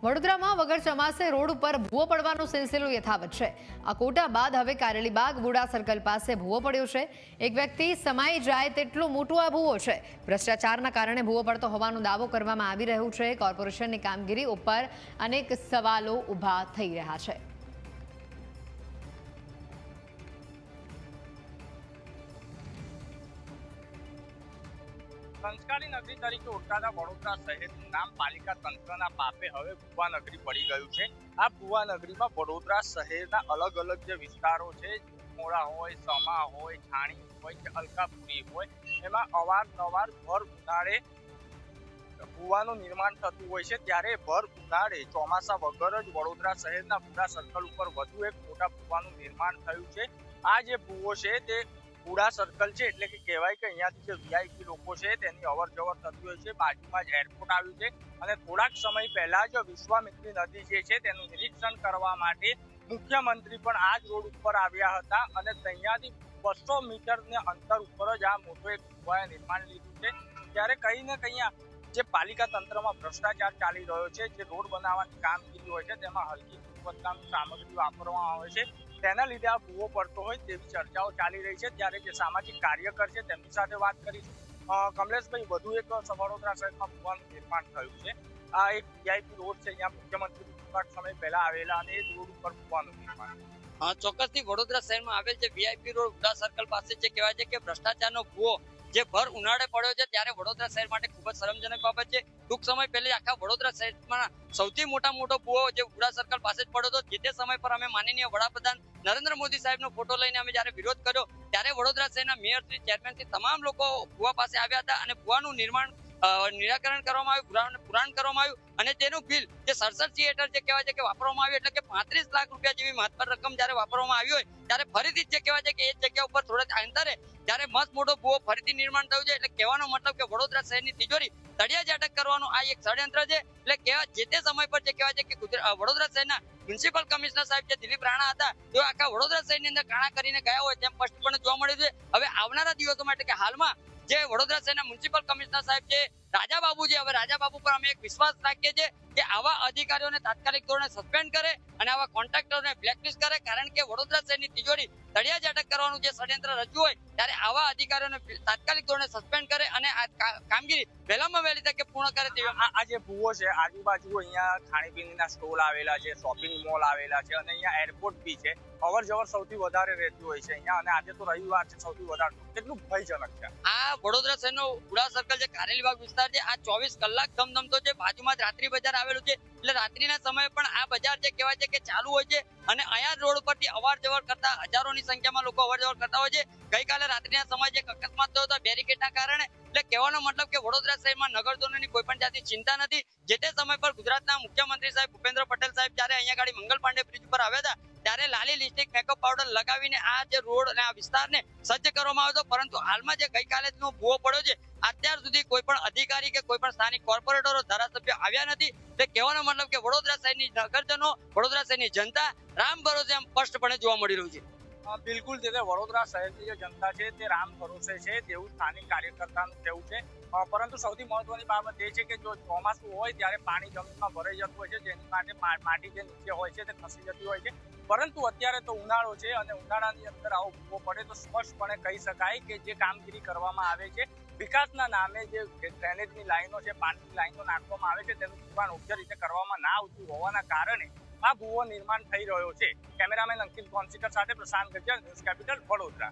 વડોદરામાં વગર ચોમાસે રોડ ઉપર ભૂવો પડવાનો સિલસિલો યથાવત છે। આ કોટા બાદ હવે કારેલીબાગ બુડા સર્કલ પાસે ભૂવો પડ્યો છે। એક વ્યક્તિ સમાઈ જાય તેટલો મોટો આ ભૂવો છે। ભ્રષ્ટાચારના કારણે ભૂવો પડતો હોવાનો દાવો કરવામાં આવી રહ્યો છે। કોર્પોરેશનની કામગીરી ઉપર અનેક સવાલો ઊભા થઈ રહ્યા છે। સંસ્કારી નગરી તરીકે ઓળખાતા વડોદરા શહેરનું નામ પાલિકા તંત્રના પાપે હવે ભુવા નગરી પડી ગયું છે। આ ભુવા નગરીમાં વડોદરા શહેરના અલગ અલગ જે વિસ્તારો છે, મોડા હોય, સમા હોય, છાણી હોય કે અલકાપુરી હોય, એમાં અવારનવાર ભર ઉનાળે ભુવાનું નિર્માણ થતું હોય છે। ત્યારે ભર ઉનાળે ચોમાસા વગર જ વડોદરા શહેરના બુડા સર્કલ ઉપર વધુ એક મોટા ભુવાનું નિર્માણ થયું છે। આ જે ભુવો છે તે બુડા સર્કલ છે, એટલે કે કહેવાય કે અહીંયાથી જે વીઆઈપી લોકો છે તેની અવર જવર થતી હોય છે। બાજુમાં જ એરપોર્ટ આવ્યું છે અને થોડાક સમય પહેલા જ વિશ્વામિત્રી નદી જે છે તેનું નિરીક્ષણ કરવા માટે મુખ્યમંત્રી પણ આ જ રોડ ઉપર આવ્યા હતા અને ત્યાંથી 200 મીટરના અંતર ઉપર જ આ મોટો એક ભુવાએ નિર્માણ લીધું છે। ત્યારે કંઈ ને કંઈ જે પાલિકા તંત્રમાં ભ્રષ્ટાચાર ચાલી રહ્યો છે, જે રોડ બનાવવાની કામગીરી હોય છે તેમાં હલકી ગુણવત્તાની સામગ્રી વાપરવામાં આવે છે, તેના લીધે આ ભૂવો પડતો હોય તેવી ચર્ચાઓ ચાલી રહી છે। ત્યારે જે સામાજિક કાર્યકર છે તેમની સાથે વાત કરીશું। કમલેશભાઈ, વધુ એક વડોદરા શહેરમાં ભૂવાનું નિર્માણ થયું છે। આ એક વીઆઈપી રોડ છે, અહીંયા મુખ્યમંત્રી થોડાક સમય પહેલા આવેલા અને એ રોડ ઉપર ભૂવાનું નિર્માણ ચોક્કસથી વડોદરા શહેરમાં આવેલ જે વીઆઈપી રોડ બુડા સર્કલ પાસે જે કહેવાય છે કે ભ્રષ્ટાચારનો ભૂવો જે ભર ઉનાળે પડ્યો છે, ત્યારે વડોદરા શહેર માટે ખૂબ જ શરમજનક બાબત છે। ટૂંક સમય પહેલા આખા વડોદરા શહેરમાં સૌથી મોટો ભૂવો જે બુડા સર્કલ પાસે જ પડ્યો હતો। જે તે સમય પર અમે માનનીય વડાપ્રધાન નરેન્દ્ર મોદી સાહેબનો ફોટો લઈને અમે જ્યારે વિરોધ કર્યો, ત્યારે વડોદરા શહેરના મેયર શ્રી ચેરમેનથી તમામ લોકો ભૂવા પાસે આવ્યા હતા અને ભૂવાનું નિરાકરણ કરવામાં આવ્યું, પુરાણ કરવામાં આવ્યું અને તેનું બિલ જે 67 થિયેટર જે કહેવાય છે કે વાપરવામાં આવ્યું, એટલે કે 35 લાખ રૂપિયા જેવી મહત્તર રકમ જ્યારે વાપરવામાં આવી હોય, ત્યારે ફરીથી જે કહેવાય છે કે એ જગ્યા ઉપર થોડા અંતરે જ્યારે મસ્ત મોટો ભૂવો ફરીથી નિર્માણ થયું છે। એટલે કહેવાનો મતલબ કે વડોદરા શહેરની તિજોરી તળિયા ઝાટક કરવાનું આ એક ષડયંત્ર છે। એટલે જે તે સમય પર જે કહેવાય છે કે વડોદરા શહેરના મ્યુનિસિપલ કમિશનર સાહેબ જે દિલીપ રાણા હતા, તેઓ આખા વડોદરા શહેરની અંદર કાણા કરીને ગયા હોય તેમ સ્પષ્ટપણે જોવા મળ્યું છે। હવે આવનારા દિવસોમાં એટલે કે હાલમાં જે વડોદરા શહેરના મ્યુનિસિપલ કમિશનર સાહેબ છે રાજાબાબુ છે, હવે રાજાબાબુ પર અમે એક વિશ્વાસ રાખીએ છીએ કે આવા અધિકારીઓને તાત્કાલિક ધોરણે સસ્પેન્ડ કરે અને આવા કોન્ટ્રાક્ટરોને બ્લેકલિસ્ટ કરે, કારણ કે વડોદરા શહેરની તિજોરી તળિયા ઝાટક કરવાનું જે ષડયંત્ર રચ્યું હોય, ત્યારે આવા અધિકારીઓને તાત્કાલિક ધોરણે સસ્પેન્ડ કરે અને આ કામગીરી વહેલામાં વહેલી તકે પૂર્ણ કરે તેવી આ જે ભૂવો છે, આજુબાજુ અહીંયા ખાણીપીણીના સ્ટોલ આવેલા છે, શોપિંગ મોલ આવેલા છે અને અહીંયા એરપોર્ટ બી છે, અવર જવર સૌથી વધારે રહેતી હોય છે અહીંયા। અને આજે તો રવિવાર છે, સૌથી વધારે કેટલું ભયજનક છે આ વડોદરા શહેરનો બુડા સર્કલ જે કારેલીબાગ વિસ્તાર છે, આ 24 કલાક ધમધમતો છે। બાજુમાં જ રાત્રિ બજાર આવેલું છે, એટલે રાત્રિના સમયે પણ આ બજાર જે કહેવાય છે કે ચાલુ હોય છે અને અહીંયા રોડ પરથી અવર જવર કરતા હજારોની સંખ્યામાં લોકો અવર જવર કરતા હોય છે। ગઈકાલે રાત્રિના સમયે જે અકસ્માત થયો હતો બેરિકેડના કારણે, એટલે કહેવાનો મતલબ કે વડોદરા શહેરમાં નગરજનોની કોઈ પણ જાતની ચિંતા નથી। જે તે સમય પર ગુજરાતના મુખ્યમંત્રી સાહેબ ભૂપેન્દ્ર પટેલ સાહેબ જ્યારે અહીંયા ગાડી મંગલ પાંડે બ્રિજ ઉપર આવ્યા હતા, ત્યારે લાલી લિપસ્ટિક મેકઅપ પાવડર લગાવીને આ જે રોડ અને આ વિસ્તારને સજ્જ કરવામાં આવ્યો હતો। પરંતુ હાલમાં જે ગઈકાલે નો ભૂવો પડ્યો છે, અત્યાર સુધી કોઈ પણ અધિકારી કે કોઈ પણ સ્થાનિક કોર્પોરેટરો ધારાસભ્ય આવ્યા નથી। એટલે કહેવાનો મતલબ કે વડોદરા શહેરની નગરજનો, વડોદરા શહેરની જનતા રામ ભરોસે આમ સ્પષ્ટપણે જોવા મળી રહ્યું છે। બિલકુલ, જે વડોદરા શહેરની જે જનતા છે તે રામ ભરોસે છે તેવું સ્થાનિક કાર્યકર્તાનું કહેવું છે। પરંતુ સૌથી મહત્વની બાબત એ છે કે જો ચોમાસું હોય ત્યારે પાણી જમીનમાં ભરાઈ જતું હોય છે, જેની માટે માટી જે નીચે હોય છે તે ખસી જતી હોય છે। પરંતુ અત્યારે તો ઉનાળો છે અને ઉનાળાની અંદર આવો ભૂવો પડે તો સ્પષ્ટપણે કહી શકાય કે જે કામગીરી કરવામાં આવે છે, વિકાસના નામે જે ડ્રેનેજની લાઈનો છે, પાણીની લાઈનો નાખવામાં આવે છે, તેનું નિર્માણ યોગ્ય રીતે કરવામાં ના આવતું હોવાના કારણે આ ભૂવો નિર્માણ થઈ રહ્યો છે। કેમેરામેન અંકિત કોન્સિકર સાથે પ્રશાંત ગજ્જર, ન્યૂઝ કેપિટલ, વડોદરા।